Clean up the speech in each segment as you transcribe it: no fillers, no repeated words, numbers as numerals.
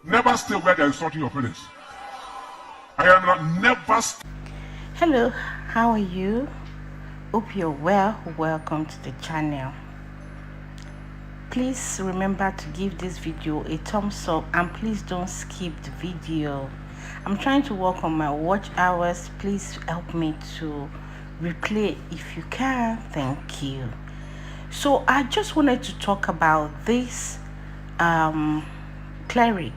Never stay where they are insulting your parents. I am not never. Hello, how are you? Hope you're well. Welcome to the channel. Please remember to give this video a thumbs up and please don't skip the video. I'm trying to work on my watch hours. Please help me to replay if you can. Thank you. So I just wanted to talk about this cleric,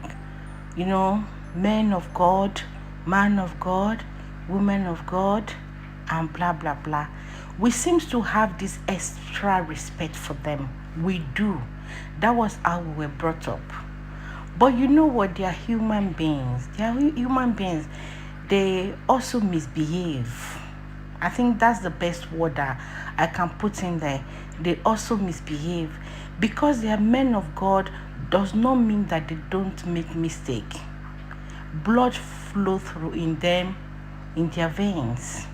men of God, man of God, women of God, and blah blah blah. We seem to have this extra respect for them. We do. That was how we were brought up. But you know what? They are human beings. They also misbehave. I think that's the best word that I can put in there. They also misbehave. Because they are men of God does not mean that they don't make mistake. Blood flow through in them, in their veins.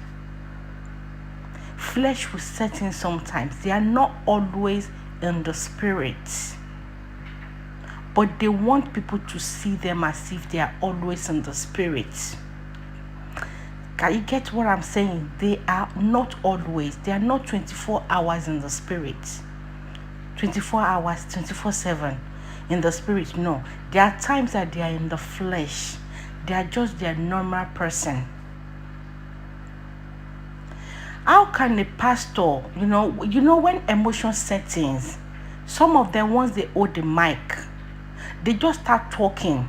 Flesh will set in sometimes. They are not always in the spirit. But they want people to see them as if they are always in the spirit. Can you get what I'm saying? They are not always. They are not 24 hours in the spirit. 24 hours, 24/7 in the spirit. No. There are times that they are in the flesh. They are just their normal person. How can a pastor, when emotion settings, some of them, once they hold the mic, they just start talking.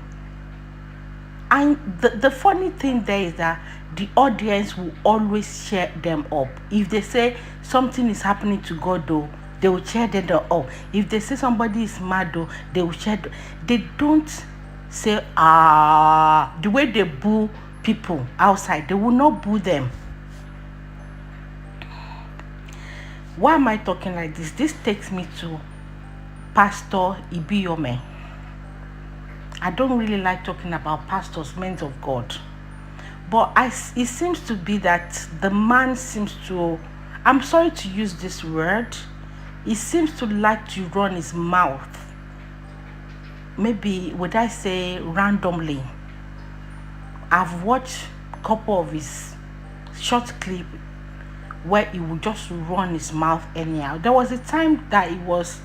And the funny thing there is that the audience will always cheer them up. If they say something is happening to God, though, they will cheer them up. If they say somebody is mad, though, they will cheer them. They don't say, the way they boo people outside, they will not boo them. Why am I talking like this? This takes me to Pst Ibiyeomie. I don't really like talking about pastors, men of God. But it seems to be that the man seems to, I'm sorry to use this word, he seems to like to run his mouth. Maybe, would I say randomly? I've watched a couple of his short clips where he would just run his mouth anyhow. There was a time that it was,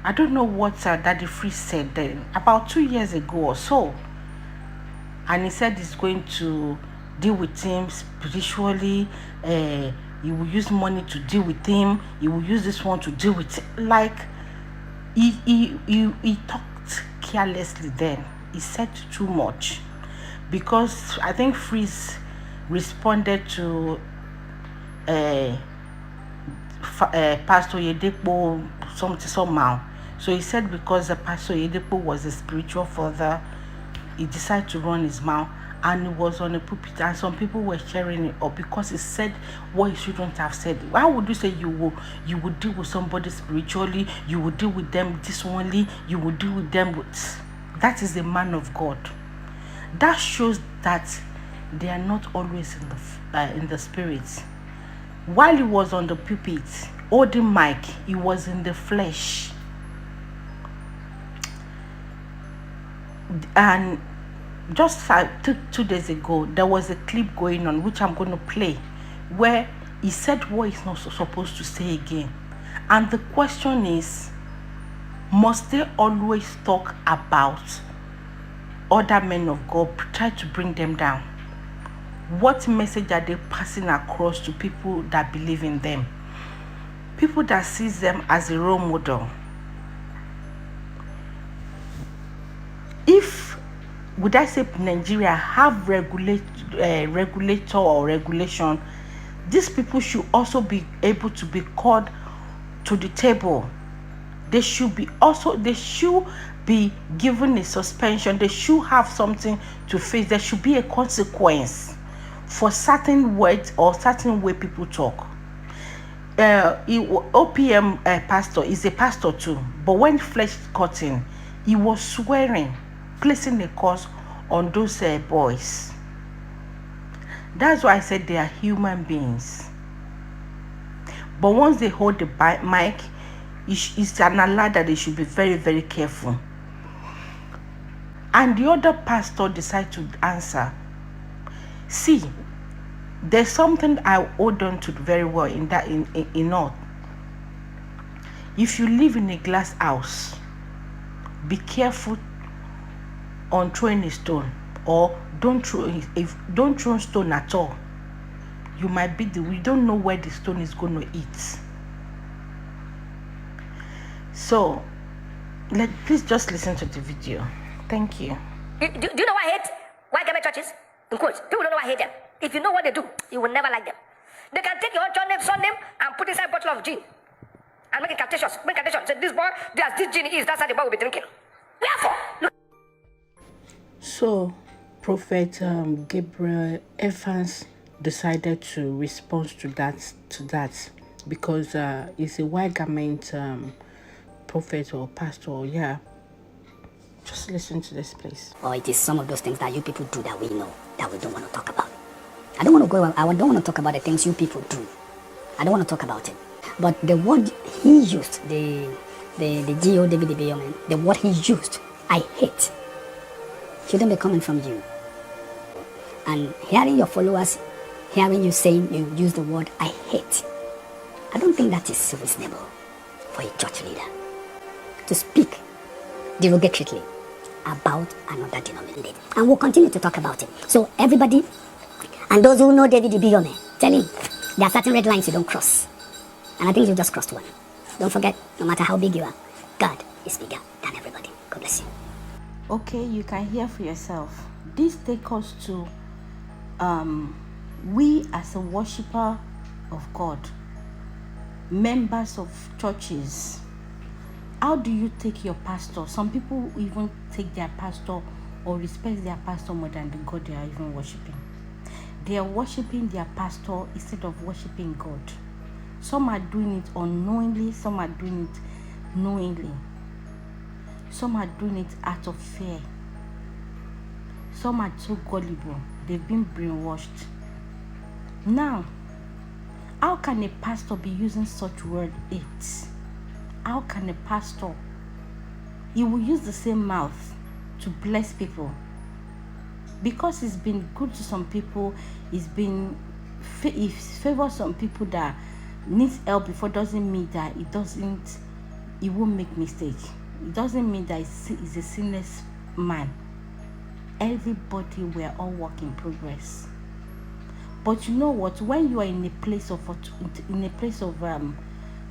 I don't know what Daddy Free said then, about 2 years ago or so. And he said he's going to deal with him spiritually. He will use money to deal with him. He will use this one to deal with him. Like, he talked carelessly then. He said too much. Because I think Freeze responded to Pastor Yedepo somehow. So he said because the Pastor Yedepo was a spiritual father, he decided to run his mouth, and he was on a pulpit, and some people were cheering it up because he said what he shouldn't have said. Why would you say you would deal with somebody spiritually, you would deal with them this only, you would deal with them with? That is a man of God. That shows that they are not always in the spirit. While he was on the pulpit holding mic, he was in the flesh. And just 2 days ago, there was a clip going on which I'm going to play, where he said what he's not supposed to say again. And the question is, must they always talk about other men of God, try to bring them down? What message are they passing across to people that believe in them? People that sees them as a role model. If, would I say, Nigeria have regulator or regulation, these people should also be able to be called to the table. They should be given a suspension. They should have something to face. There should be a consequence for certain words or certain way people talk. OPM pastor is a pastor too, but when flesh cut in, he was swearing, placing a curse on those boys. That's why I said they are human beings. But once they hold the mic, it's an alert that they should be very, very careful. and the other pastor decide to answer. See, there's something I hold on to very well in that in all. If you live in a glass house, be careful on throwing a stone, or don't throw stone at all. You might be we don't know where the stone is going to eat. So please just listen to the video. Thank you. Do you know why I hate white government churches? In quotes, people don't know why I hate them. If you know what they do, you will never like them. They can take your own son name and put inside a bottle of gin and make it captious. Say this boy, this gin is, that's how the boy will be drinking. Wherefore, look. So Prophet Gabriel Evans decided to respond to that because he's a white garment prophet or pastor. Yeah, just listen to this, please. Or it is some of those things that you people do that we know that we don't want to talk about. I don't want to talk about the things you people do. I don't want to talk about it. But the word he used, the G.O. David Ibiyeomie, the word he used, I hate, shouldn't be coming from you. And hearing your followers, hearing you saying you use the word I hate, I don't think that is reasonable for a church leader to speak derogatorily about another denomination. And we'll continue to talk about it. So everybody, and those who know David Ibiyeomie, tell him there are certain red lines you don't cross. And I think you just crossed one. Don't forget, no matter how big you are, God is bigger than everybody. God bless you. Okay, you can hear for yourself. This takes us to we as a worshiper of God, members of churches. How do you take your pastor? Some people even take their pastor or respect their pastor more than the God they are even worshiping. They are worshiping their pastor instead of worshiping God. Some are doing it unknowingly, some are doing it knowingly. Some are doing it out of fear. Some are too gullible. They've been brainwashed. Now, how can a pastor be using such word hate? How can a pastor? He will use the same mouth to bless people. Because it's been good to some people, it's favored some people that needs help before, doesn't mean that it won't make mistake. It doesn't mean that he's a sinless man. Everybody, we're all work in progress. But you know what? When you are in a place of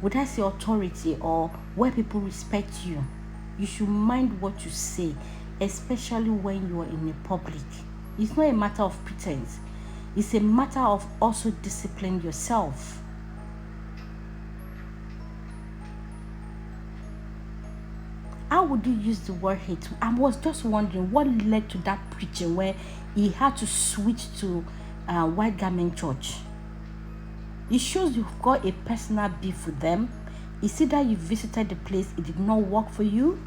would I say authority, or where people respect you, you should mind what you say, especially when you are in a public. It's not a matter of pretense. It's a matter of also discipline yourself. How would you use the word hate? I was just wondering what led to that preaching where he had to switch to white garment church. It shows you've got a personal beef with them. It's either you visited the place, it did not work for you,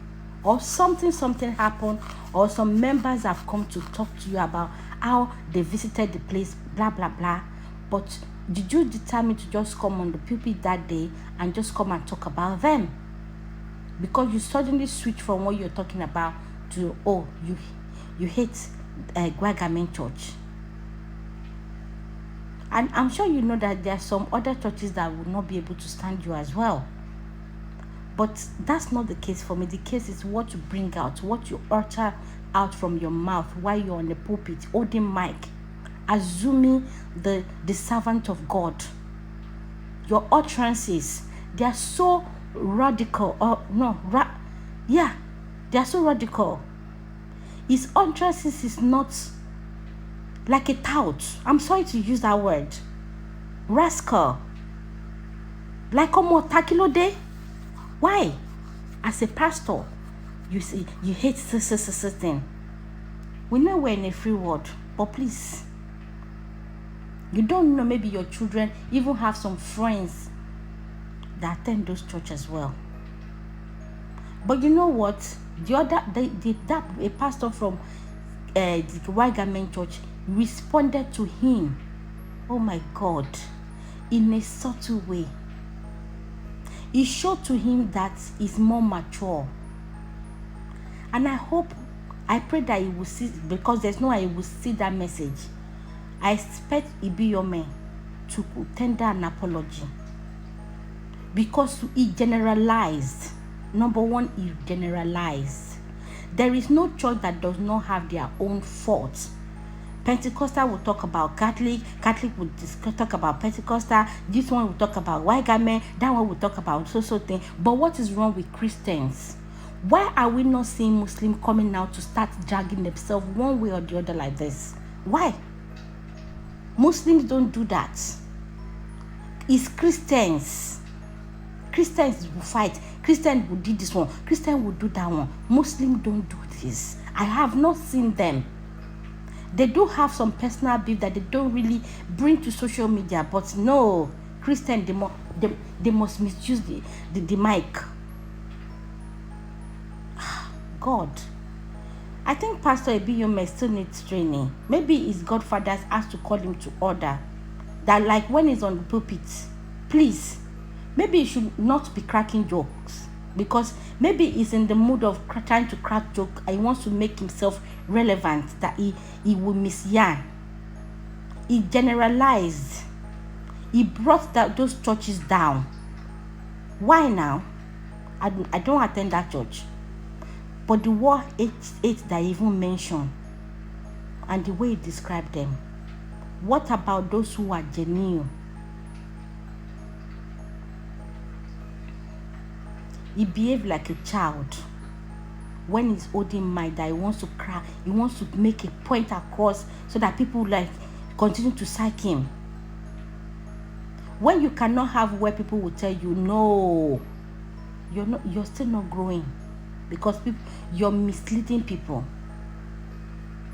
or something happened, or some members have come to talk to you about how they visited the place, blah blah blah. But did you determine to just come on the pulpit that day and just come and talk about them? Because you suddenly switch from what you're talking about to, oh, you hate white garment church. And I'm sure you know that there are some other churches that will not be able to stand you as well. But that's not the case for me. The case is what you bring out, what you utter out from your mouth while you're on the pulpit, holding mic, assuming the servant of God. Your utterances, they are so radical. They are so radical. His utterances is not like a tout. I'm sorry to use that word. Rascal. Like Takilo Day. Why? As a pastor, you see, you hate this thing. We know we're in a free world, but please, you don't know, maybe your children even have some friends that attend those churches as well. But you know what? A pastor from the white garment church responded to him, oh my God, in a subtle way. He showed to him that he's more mature. And I hope I pray that he will see, because there's no way he will see that message. I expect Ibiyeomie to tender an apology, because he generalized. Number one, he generalized. There is no church that does not have their own faults. Pentecostal will talk about Catholic will talk about Pentecostal, this one will talk about white garment, that one will talk about so thing. But what is wrong with Christians? Why are we not seeing Muslims coming out to start dragging themselves one way or the other like this? Why? Muslims don't do that. It's Christians. Christians will fight. Christians will do this one. Christians will do that one. Muslims don't do this. I have not seen them. They do have some personal beef that they don't really bring to social media, but no, Christians, they must misuse the mic. God, I think Pastor Ibiyeomie still needs training. Maybe his godfathers has to call him to order. That like when he's on the pulpit, please, maybe he should not be cracking jokes, because maybe he's in the mood of trying to crack joke and he wants to make himself relevant, that he will misyan. He generalized. He brought those churches down. Why now? I don't attend that church. But the word eight that he even mentioned, and the way he described them, what about those who are genuine? He behaved like a child when he's holding mic, that he wants to cry, he wants to make a point across so that people like continue to psych him. When you cannot have where people will tell you, no, you're still not growing, because you're misleading people.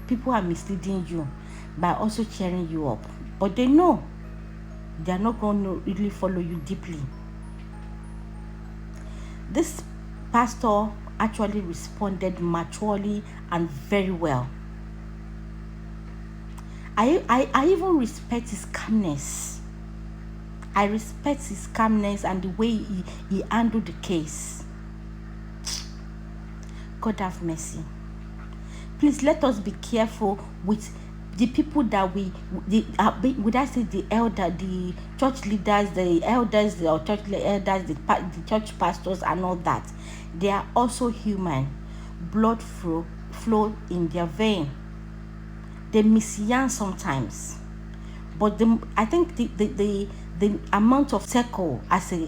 People are misleading you by also cheering you up, but they know they are not going to really follow you deeply. This pastor actually responded maturely and very well. I even respect his calmness. I respect his calmness and the way he handled the case. God have mercy. Please let us be careful with the people that would I say the elder, the church leaders, the elders, the church elders, the church pastors and all that. They are also human. Blood flow in their vein. They misyan sometimes, but I think the amount of circle as a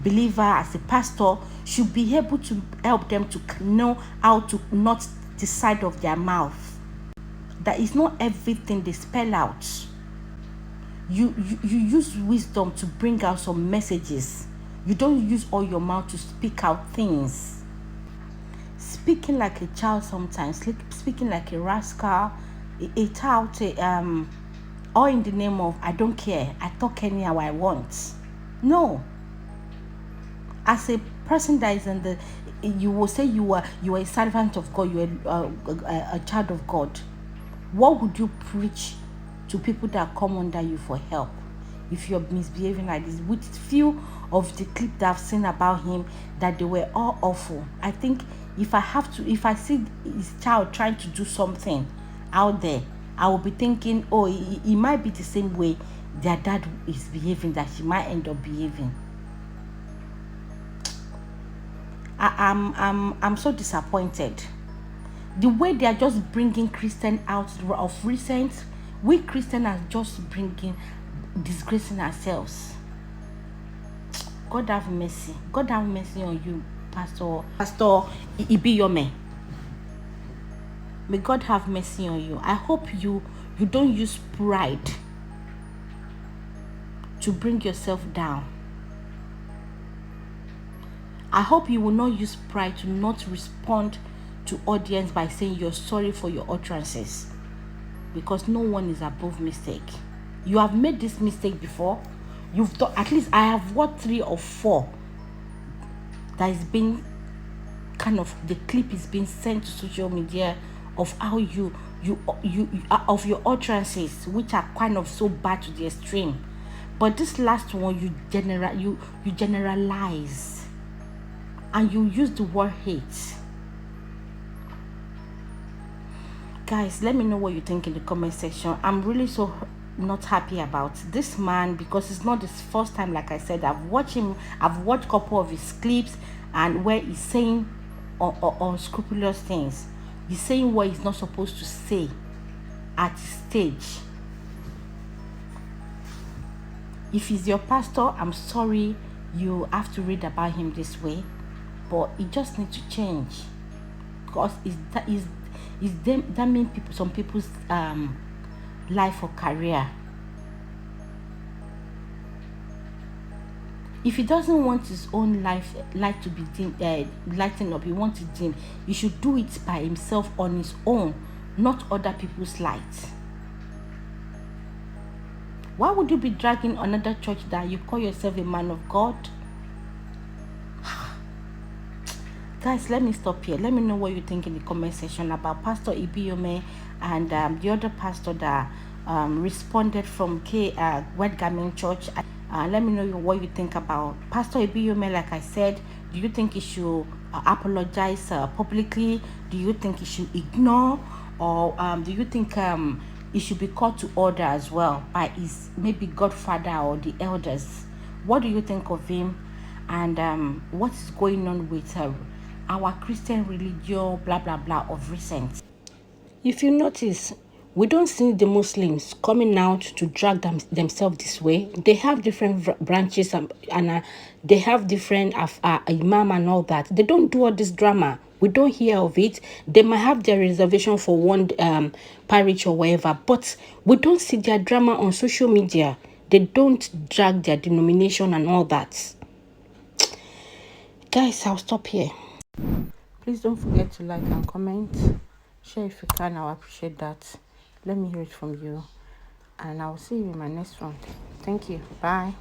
believer, as a pastor, should be able to help them to know how to not the side of their mouth. That is not everything they spell out. You use wisdom to bring out some messages. You don't use all your mouth to speak out things. Speaking like a child sometimes, speaking like a rascal, a tout, all in the name of I don't care, I talk anyhow I want. No. As a person that is in the, you will say you are a servant of God, you are a child of God. What would you preach to people that come under you for help if you're misbehaving like this? With few of the clip that I've seen about him, that they were all awful. I think if I see his child trying to do something out there, I will be thinking, oh, he might be the same way their dad is behaving, that she might end up behaving. I'm so disappointed. The way they are just bringing Christian out of recent, we Christians are just disgracing ourselves. God have mercy. God have mercy on you, Pastor Ibiyeomie. May God have mercy on you. I hope you don't use pride to bring yourself down. I hope you will not use pride to not respond to audience by saying you're sorry for your utterances, because no one is above mistake. You have made this mistake before. You've done, at least I have what 3 or 4 that is being kind of, the clip is being sent to social media of how you of your utterances, which are kind of so bad to the extreme. But this last one, you generalize and you use the word hate. Guys, let me know what you think in the comment section. I'm really so not happy about this man, because it's not his first time. Like I said, I've watched a couple of his clips, and where he's saying unscrupulous things. He's saying what he's not supposed to say at his stage. If he's your pastor, I'm sorry you have to read about him this way, but it just needs to change, because that means some people's life or career. If he doesn't want his own light to be lightened up, he wants it dim, he should do it by himself on his own, not other people's light. Why would you be dragging another church that you call yourself a man of God? Guys, let me stop here. Let me know what you think in the comment section about Pastor Ibiyeomie and the other pastor that responded from Word Garment Church. Let me know what you think about Pastor Ibiyeomie. Like I said, do you think he should apologize publicly? Do you think he should ignore? Or do you think he should be called to order as well by his maybe godfather or the elders? What do you think of him? And what is going on with our Christian religion, blah blah blah, of recent? If you notice, we don't see the Muslims coming out to drag themselves this way. They have different branches and they have different imam and all that. They don't do all this drama. We don't hear of it. They might have their reservation for one parish or whatever, but we don't see their drama on social media. They don't drag their denomination and all that. Guys, I'll stop here. Please don't forget to like and comment. Share if you can. I'll appreciate that. Let me hear it from you. And I'll see you in my next one. Thank you. Bye.